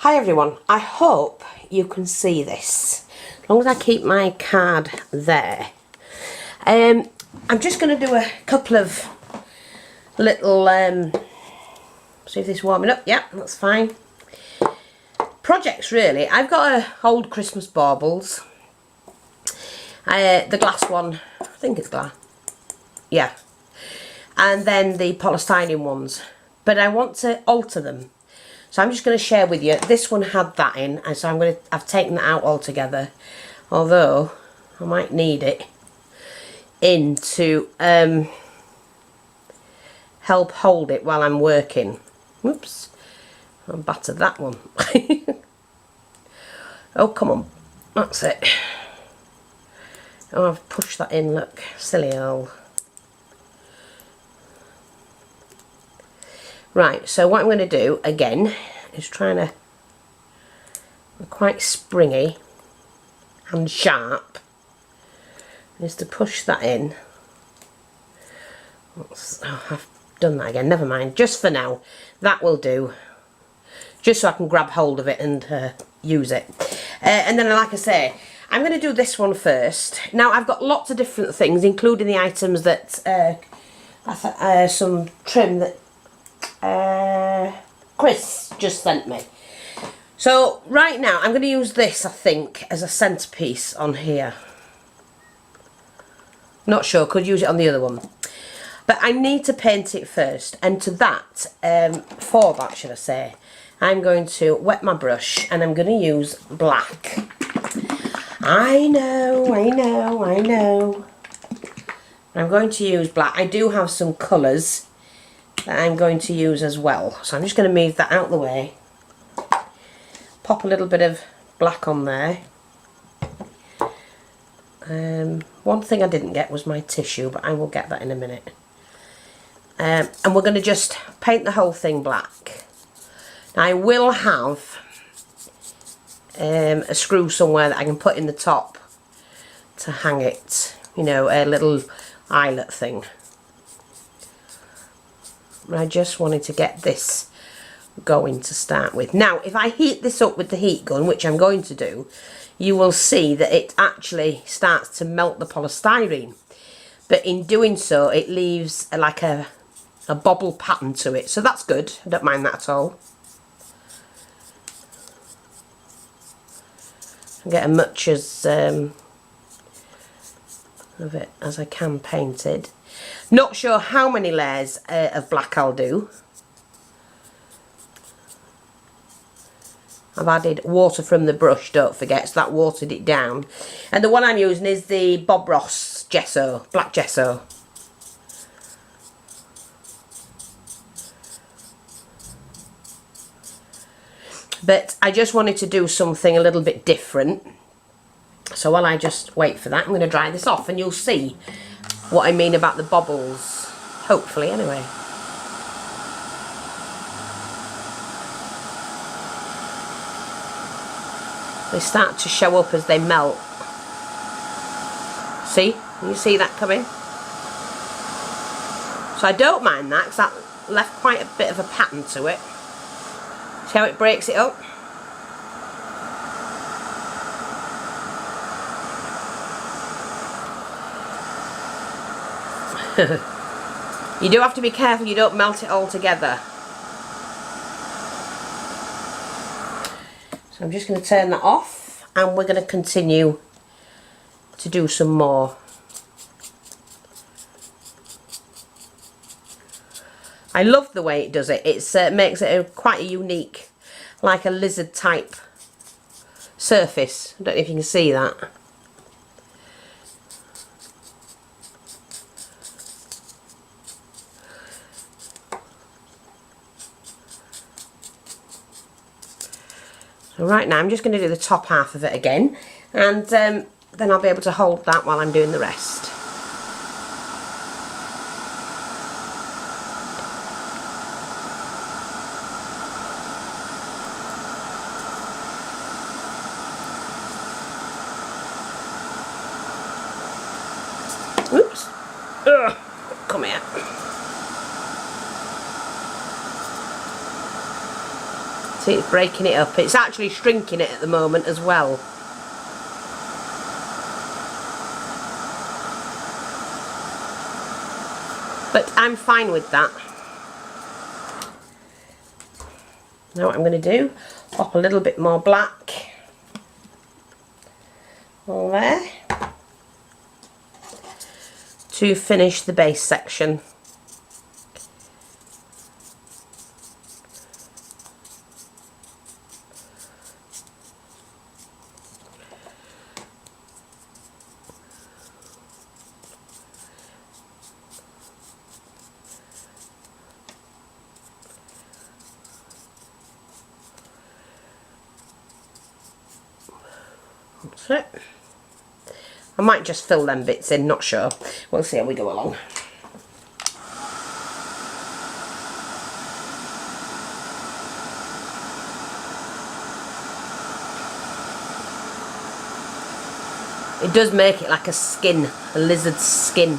Hi everyone, I hope you can see this, as long as I keep my card there. I'm just going to do a couple of little, see if this is warming up, yeah, that's fine. Projects really. I've got a old Christmas baubles, the glass one, I think it's glass, yeah, and then the polystyrene ones, but I want to alter them. So I'm just going to share with you. This one had that in, and so I've taken that out altogether. Although I might need it in to help hold it while I'm working. Whoops, I battered that one. Oh come on, that's it. Oh, I've pushed that in. Look, silly old. Right, so what I'm going to do again is I'm quite springy and sharp, is to push that in. Oh, I've done that again, never mind, just for now, that will do, just so I can grab hold of it and use it. And then, like I say, I'm going to do this one first. Now, I've got lots of different things, including the items that, some trim that Chris just sent me. So right now I'm going to use this, I think, as a centerpiece on here. Not sure, could use it on the other one. But I need to paint it first, and to that, for that should I say, I'm going to wet my brush and I'm going to use black. I know. I'm going to use black. I do have some colours that I'm going to use as well, so I'm just going to move that out of the way, pop a little bit of black on there. One thing I didn't get was my tissue, but I will get that in a minute. And we're going to just paint the whole thing black. Now I will have a screw somewhere that I can put in the top to hang it, you know, a little eyelet thing. I just wanted to get this going to start with. Now, if I heat this up with the heat gun, which I'm going to do, you will see that it actually starts to melt the polystyrene. But in doing so, it leaves like a bobble pattern to it. So that's good. I don't mind that at all. I get as much as of it as I can painted. Not sure how many layers of black I'll do. I've added water from the brush, don't forget, so that watered it down. And the one I'm using is the Bob Ross gesso, black gesso. But I just wanted to do something a little bit different. So while I just wait for that, I'm going to dry this off and you'll see what I mean about the bobbles, hopefully anyway. They start to show up as they melt. See? Can you see that coming? So I don't mind that, because that left quite a bit of a pattern to it. See how it breaks it up? You do have to be careful you don't melt it all together. So I'm just going to turn that off and we're going to continue to do some more. I love the way it does it. It makes it quite a unique, like a lizard type surface. I don't know if you can see that. So right now I'm just going to do the top half of it again, and then I'll be able to hold that while I'm doing the rest. Oops. Ugh. Come here. See, it's breaking it up. It's actually shrinking it at the moment as well. But I'm fine with that. Now what I'm going to do, pop a little bit more black all there to finish the base section. That's it. I might just fill them bits in, not sure. We'll see how we go along. It does make it like a skin, a lizard's skin.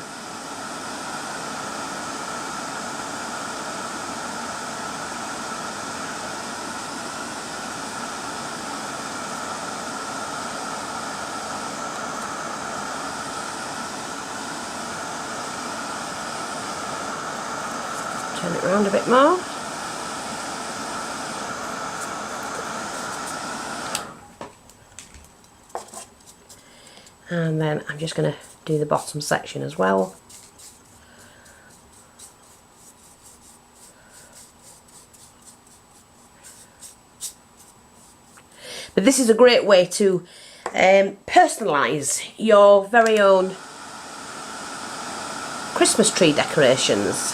Turn it around a bit more. And then I'm just going to do the bottom section as well. But this is a great way to personalise your very own Christmas tree decorations.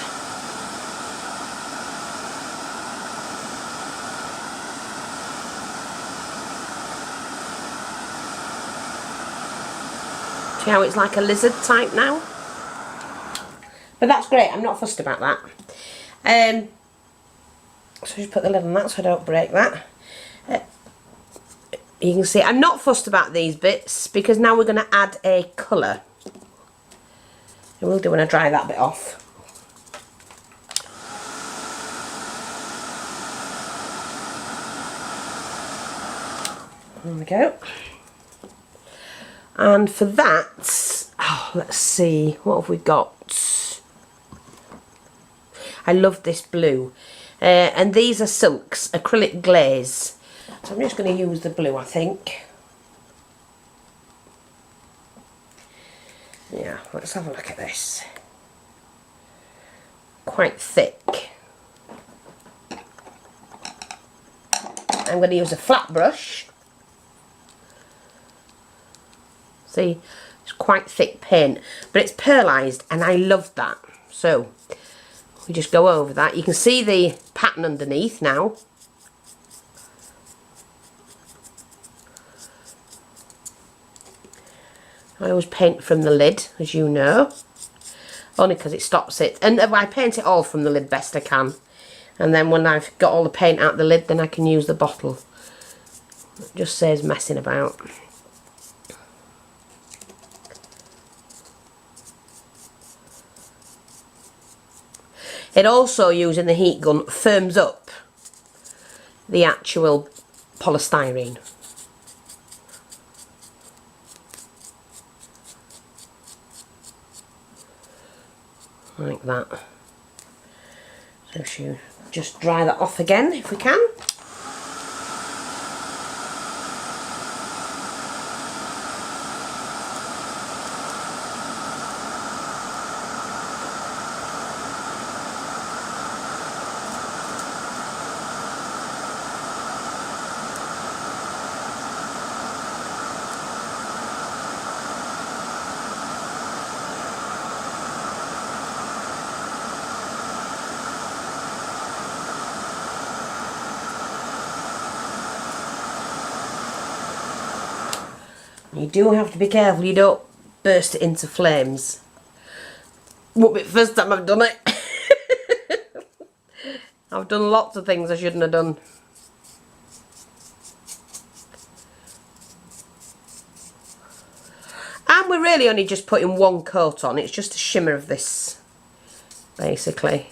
See how it's like a lizard type now? But that's great, I'm not fussed about that. So just put the lid on that so I don't break that. You can see I'm not fussed about these bits because now we're going to add a colour. And we'll do when I dry that bit off. There we go. And for that, oh, let's see, what have we got? I love this blue. And these are silks, acrylic glaze. So I'm just going to use the blue, I think. Yeah, let's have a look at this. Quite thick. I'm going to use a flat brush. See, it's quite thick paint, but it's pearlised and I love that. So we just go over that. You can see the pattern underneath now. I always paint from the lid, as you know, only because it stops it. And I paint it all from the lid best I can. And then when I've got all the paint out the lid, then I can use the bottle. It just saves messing about. It also, using the heat gun, firms up the actual polystyrene. Like that. So should just dry that off again if we can. You do have to be careful you don't burst it into flames. Won't be the first time I've done it. I've done lots of things I shouldn't have done. And we're really only just putting one coat on. It's just a shimmer of this, basically.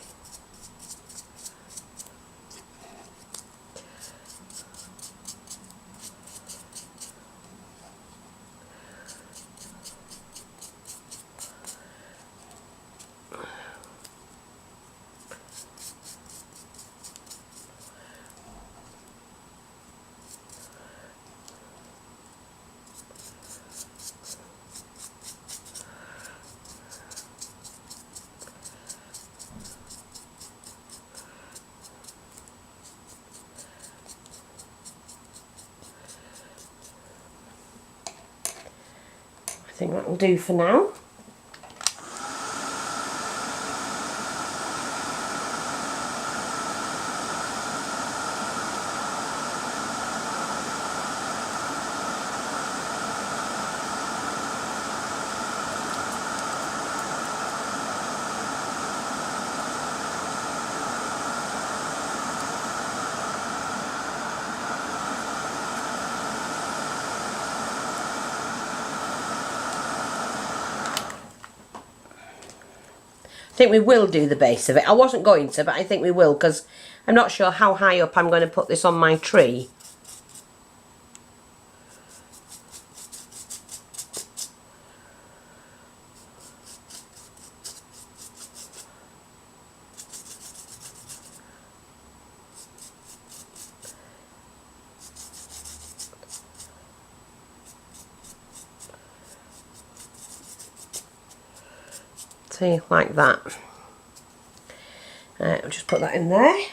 think that will do for now. I think we will do the base of it. I wasn't going to, but I think we will, because I'm not sure how high up I'm going to put this on my tree. See, like that. I'll just put that in there. I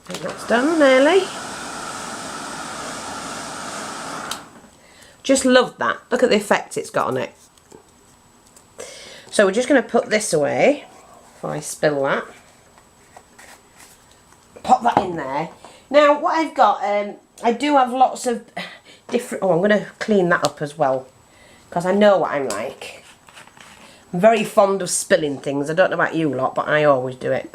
think that's done nearly. Just love that. Look at the effect it's got on it. So we're just going to put this away before I spill that. Pop that in there. Now what I've got, I do have lots of different... Oh, I'm going to clean that up as well, because I know what I'm like. I'm very fond of spilling things. I don't know about you lot, but I always do it.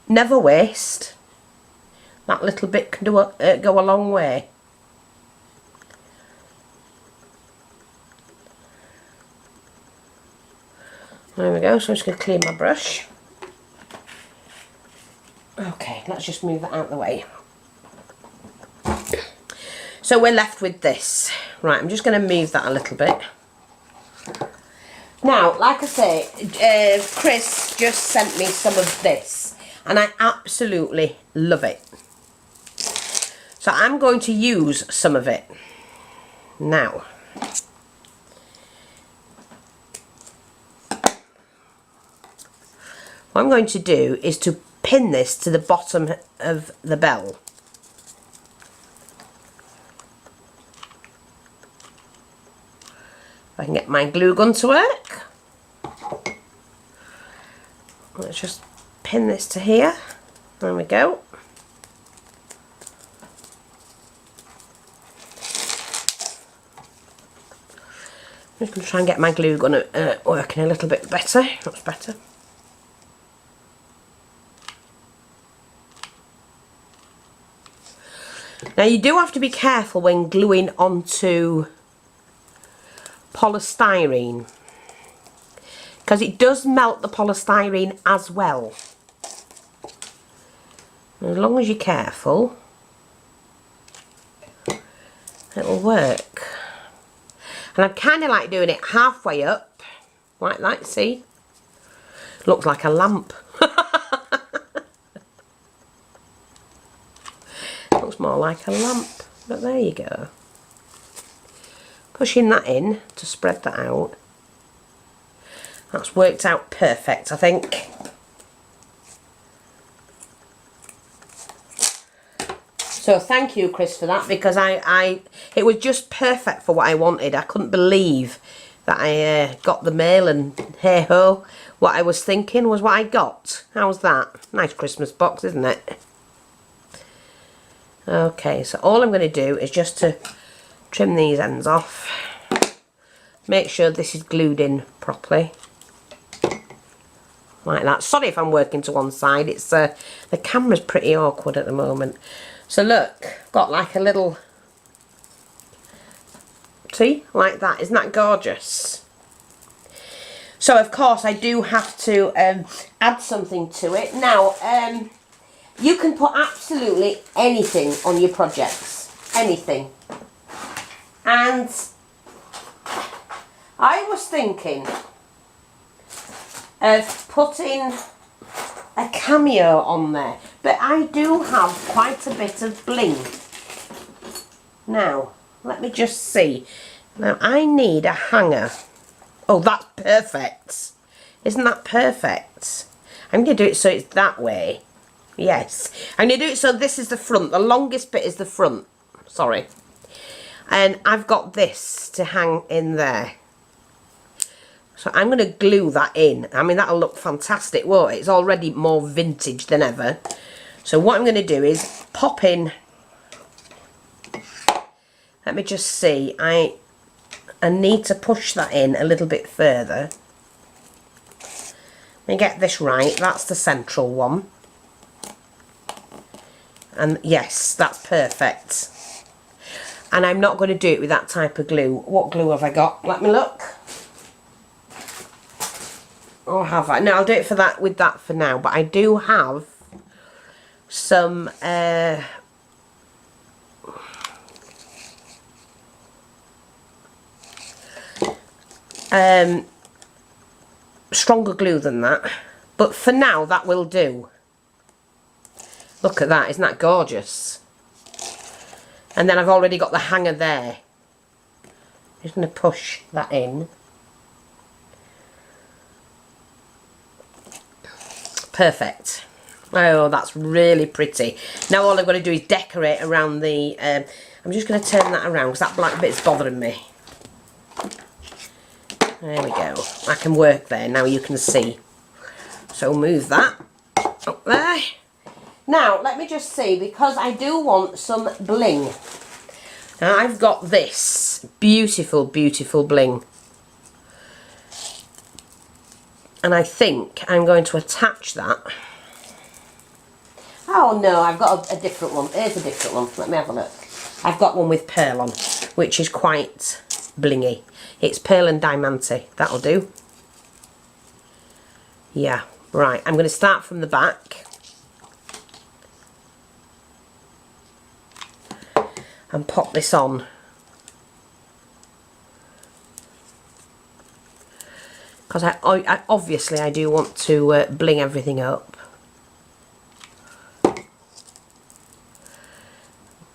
Never waste. That little bit can go a long way. There we go, so I'm just going to clean my brush. Okay, let's just move that out of the way. So we're left with this. Right, I'm just going to move that a little bit. Now, like I say, Chris just sent me some of this, and I absolutely love it. So I'm going to use some of it. Now, what I'm going to do is to pin this to the bottom of the bell. If I can get my glue gun to work. Let's just pin this to here. There we go. I'm just going to try and get my glue gun working a little bit better. That's better. Now you do have to be careful when gluing onto polystyrene, because it does melt the polystyrene as well. As long as you're careful, it'll work. And I kind of like doing it halfway up, like that, see? Looks like a lamp. Looks more like a lamp, but there you go. Pushing that in to spread that out. That's worked out perfect, I think. So thank you, Chris, for that, because it was just perfect for what I wanted. I couldn't believe that I got the mail, and hey ho, what I was thinking was what I got. How's that? Nice Christmas box, isn't it? Okay, so all I'm going to do is just to trim these ends off. Make sure this is glued in properly. Like that. Sorry if I'm working to one side. It's the camera's pretty awkward at the moment. So look, got like a little... See? Like that. Isn't that gorgeous? So of course I do have to add something to it. Now, you can put absolutely anything on your projects. Anything. And I was thinking of putting a cameo on there, but I do have quite a bit of bling. Now, let me just see. Now, I need a hanger. Oh, that's perfect. Isn't that perfect? I'm going to do it so it's that way. Yes. I'm going to do it so this is the front. The longest bit is the front. Sorry. And I've got this to hang in there. So I'm going to glue that in. I mean, that'll look fantastic, won't it? It's already more vintage than ever. So what I'm going to do is pop in. Let me just see. I need to push that in a little bit further. Let me get this right. That's the central one. And yes, that's perfect. And I'm not going to do it with that type of glue. What glue have I got? Let me look. Or have I? No, I'll do it for that with that for now. But I do have some stronger glue than that. But for now, that will do. Look at that. Isn't that gorgeous? And then I've already got the hanger there. I'm just going to push that in. Perfect. Oh, that's really pretty. Now all I've got to do is decorate around the... I'm just going to turn that around because that black bit's bothering me. There we go. I can work there. Now you can see. So move that up there. Now, let me just see, because I do want some bling. Now, I've got this beautiful, beautiful bling. And I think I'm going to attach that. Oh no, I've got a different one. Here's a different one. Let me have a look. I've got one with pearl on, which is quite blingy. It's pearl and diamante. That'll do. Yeah, right. I'm going to start from the back. And pop this on. Because I obviously I do want to bling everything up.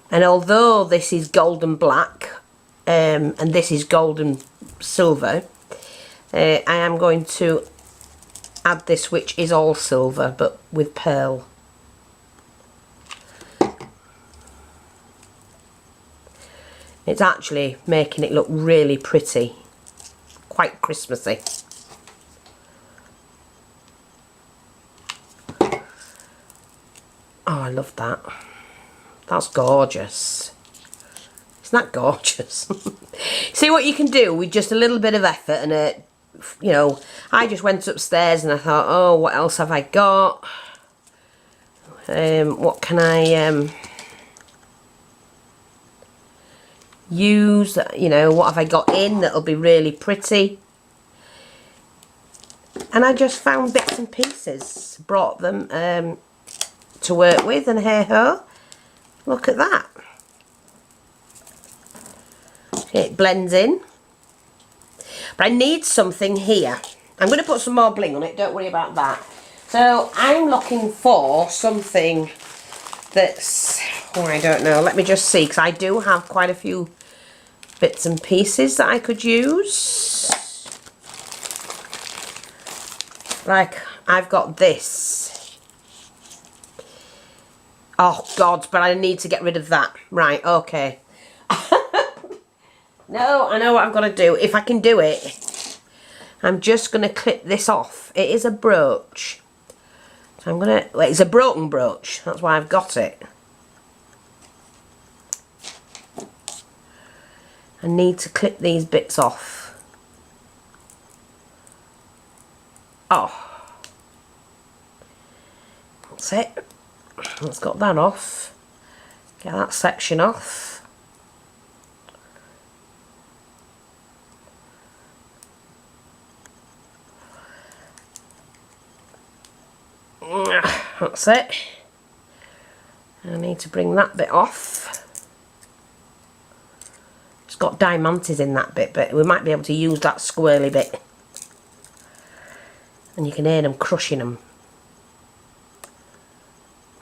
And although this is golden black and this is golden silver, I am going to add this, which is all silver but with pearl. It's actually making it look really pretty, quite Christmassy. Oh, I love that. That's gorgeous. Isn't that gorgeous? See what you can do with just a little bit of effort and you know, I just went upstairs and I thought, oh, what else have I got? What can I use? You know, what have I got in that'll be really pretty? And I just found bits and pieces, brought them to work with, and hey ho, look at that. It blends in. But I need something here. I'm going to put some more bling on it, don't worry about that. So I'm looking for something that's, oh, I don't know, let me just see, because I do have quite a few bits and pieces that I could use. Like, I've got this. Oh God, but I need to get rid of that. Right, okay. No, I know what I've got to do. If I can do it, I'm just going to clip this off. It is a brooch. So I'm going to, well, it's a broken brooch. That's why I've got it. I need to clip these bits off. Oh. That's it. Let's got that off. Get that section off. That's it. I need to bring that bit off. It's got diamantes in that bit, but we might be able to use that squirrely bit. And you can hear them crushing them.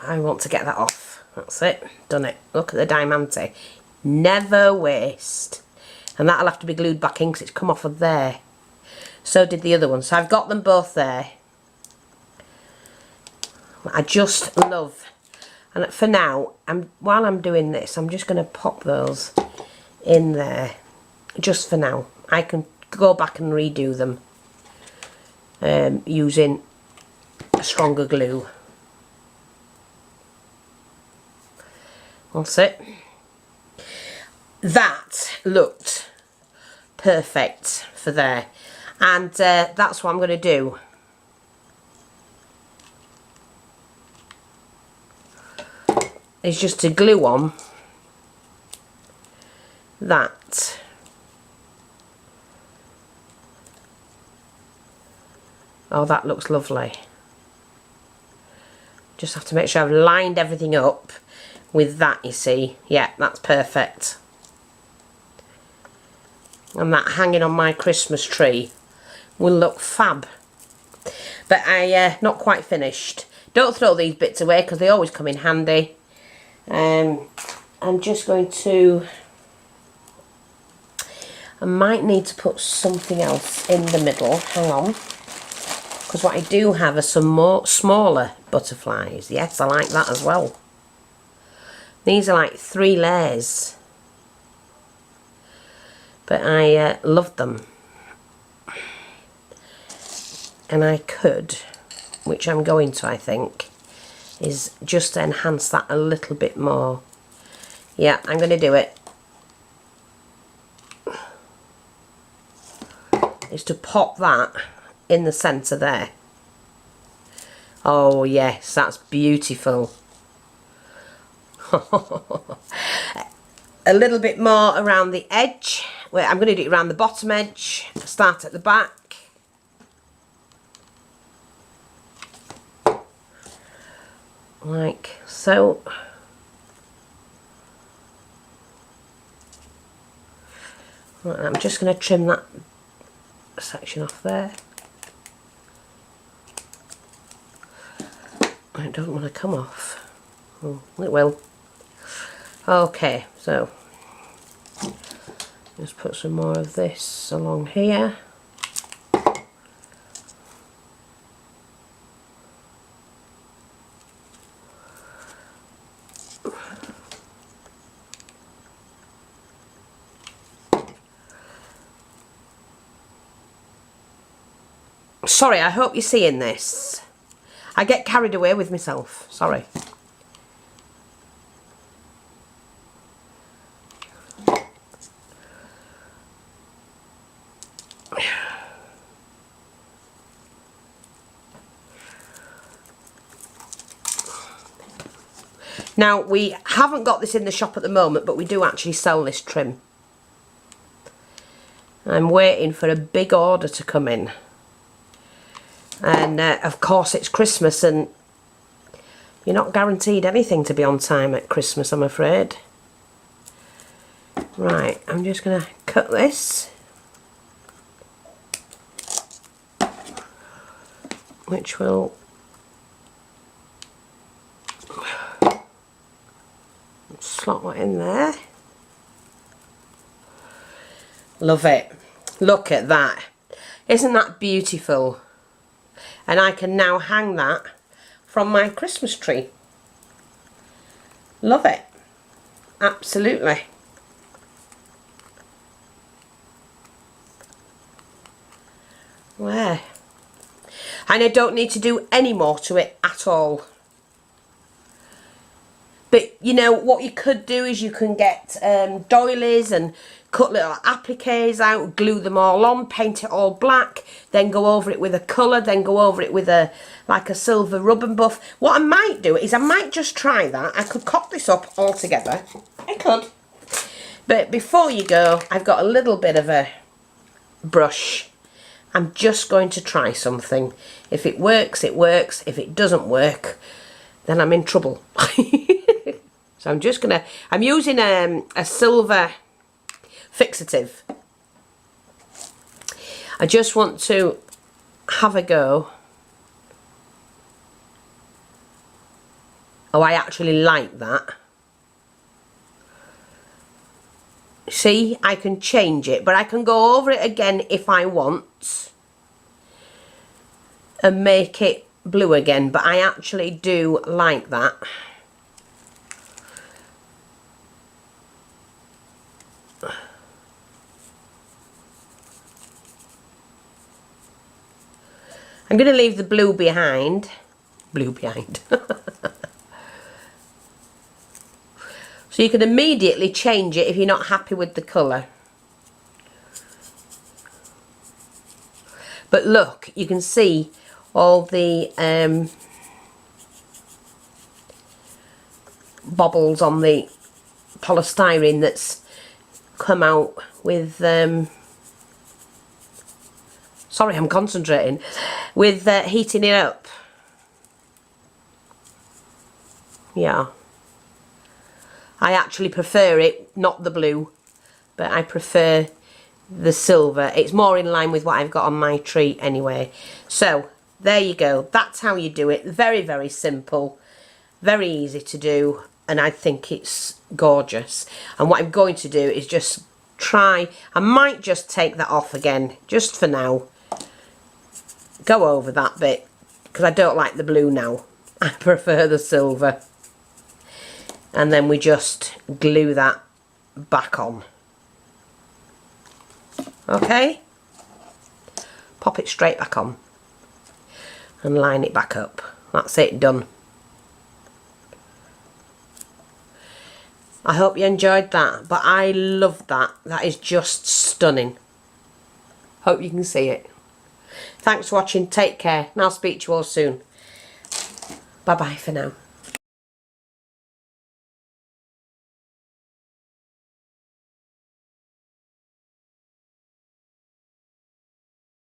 I want to get that off. That's it, done it. Look at the diamante. Never waste. And that'll have to be glued back in because it's come off of there. So did the other one. So I've got them both there. I just love, and for now, while I'm doing this, I'm just going to pop those in there. Just for now. I can go back and redo them using a stronger glue. That's it. That looked perfect for there, and that's what I'm going to do. Is just to glue on that. Oh, that looks lovely. Just have to make sure I've lined everything up with that, you see. Yeah, that's perfect. And that hanging on my Christmas tree will look fab. But not quite finished. Don't throw these bits away because they always come in handy. I'm just going to, I might need to put something else in the middle, hang on, because what I do have are some more smaller butterflies. Yes, I like that as well. These are like 3 layers, but I love them, and I could, which I'm going to, I think, is just to enhance that a little bit more. Yeah, I'm going to do it. Is to pop that in the centre there. Oh yes, that's beautiful. A little bit more around the edge. Well, I'm going to do it around the bottom edge. Start at the back. Like so. Right, I'm just going to trim that section off there. It doesn't want to come off. Oh, it will. Okay, so just put some more of this along here. Sorry, I hope you're seeing this. I get carried away with myself. Sorry. Now, we haven't got this in the shop at the moment, but we do actually sell this trim. I'm waiting for a big order to come in. And of course it's Christmas, and you're not guaranteed anything to be on time at Christmas, I'm afraid. Right, I'm just going to cut this, which will slot that in there. Love it. Look at that. Isn't that beautiful? And I can now hang that from my Christmas tree. Love it. Absolutely. There. And I don't need to do any more to it at all. But you know what you could do is you can get doilies and cut little appliques out, glue them all on, paint it all black, then go over it with a colour, then go over it with a like a silver rub and buff. What I might do is I might just try that. I could cop this up all together. I could. But before you go, I've got a little bit of a brush. I'm just going to try something. If it works, it works. If it doesn't work, then I'm in trouble. So I'm just gonna, I'm using a silver fixative. I just want to have a go Oh, I actually like that. See, I can change it, but I can go over it again if I want and make it blue again, but I actually do like that. I'm going to leave the blue behind. Blue behind. So you can immediately change it if you're not happy with the colour. But look, you can see all the baubles on the polystyrene that's come out with sorry, I'm concentrating, with heating it up. Yeah, I actually prefer it, not the blue, but I prefer the silver. It's more in line with what I've got on my tree anyway. So there you go, that's how you do it. Very, very simple, very easy to do, and I think it's gorgeous. And what I'm going to do is just try, I might just take that off again just for now, go over that bit, because I don't like the blue now. I prefer the silver. And then we just glue that back on. Okay, pop it straight back on and line it back up. That's it, done. I hope you enjoyed that, but I love that. That is just stunning. Hope you can see it. Thanks for watching, take care, and I'll speak to you all soon. Bye bye for now.